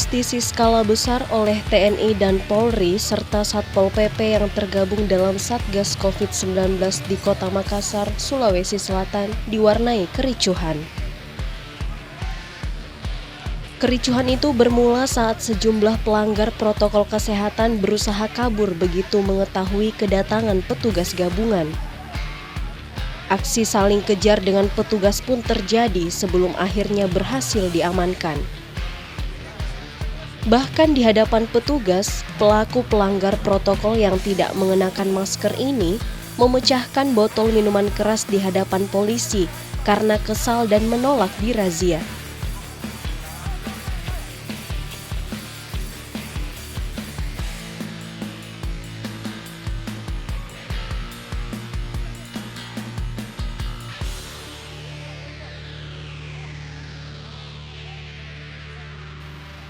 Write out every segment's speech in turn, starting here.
Justisi skala besar oleh TNI dan Polri serta Satpol PP yang tergabung dalam Satgas COVID-19 di Kota Makassar, Sulawesi Selatan diwarnai kericuhan. Kericuhan itu bermula saat sejumlah pelanggar protokol kesehatan berusaha kabur begitu mengetahui kedatangan petugas gabungan. Aksi saling kejar dengan petugas pun terjadi sebelum akhirnya berhasil diamankan. Bahkan di hadapan petugas, pelaku pelanggar protokol yang tidak mengenakan masker ini memecahkan botol minuman keras di hadapan polisi karena kesal dan menolak dirazia.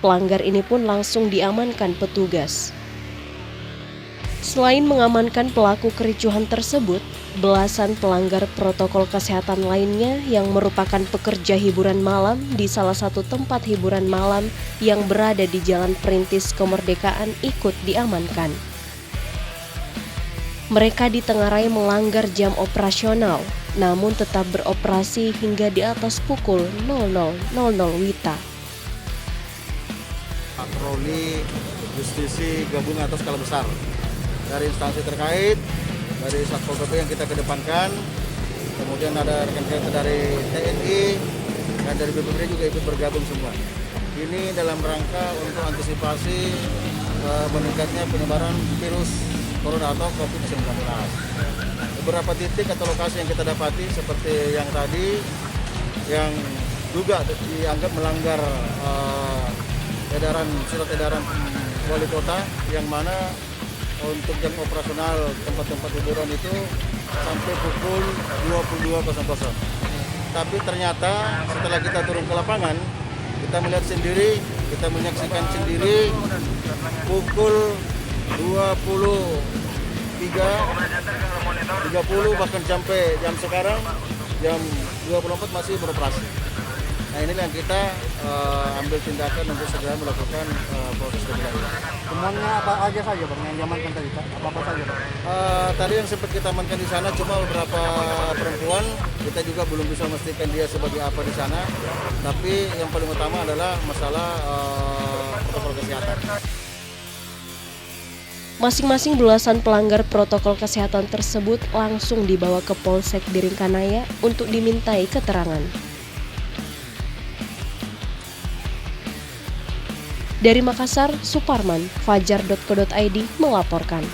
Pelanggar ini pun langsung diamankan petugas. Selain mengamankan pelaku kericuhan tersebut, belasan pelanggar protokol kesehatan lainnya yang merupakan pekerja hiburan malam di salah satu tempat hiburan malam yang berada di Jalan Perintis Kemerdekaan ikut diamankan. Mereka ditengarai melanggar jam operasional, namun tetap beroperasi hingga di atas pukul 00.00 WITA. Patroli justisi gabungan atau skala besar dari instansi terkait, dari Satpol PP yang kita kedepankan, kemudian ada rekan-rekan dari TNI dan dari BPBD juga ikut bergabung semua. Ini dalam rangka untuk antisipasi meningkatnya penyebaran virus corona atau COVID-19. Beberapa titik atau lokasi yang kita dapati seperti yang tadi yang juga dianggap melanggar surat edaran wali kota yang mana untuk jam operasional tempat-tempat hiburan itu sampai pukul 22.00. Tapi ternyata setelah kita turun ke lapangan, kita melihat sendiri, kita menyaksikan sendiri pukul 23.30 bahkan sampai jam sekarang jam 24 masih beroperasi. Nah, inilah yang kita ambil tindakan untuk segera melakukan proses kebijakan. Semuanya apa aja saja Bang yang diamankan tadi? Apa saja Bang? Tadi yang sempat kita amankan di sana cuma beberapa perempuan, kita juga belum bisa memastikan dia sebagai apa di sana. Tapi yang paling utama adalah masalah protokol kesehatan. Masing-masing belasan pelanggar protokol kesehatan tersebut langsung dibawa ke Polsek Biringkanaya untuk dimintai keterangan. Dari Makassar, Suparman, Fajar.co.id melaporkan.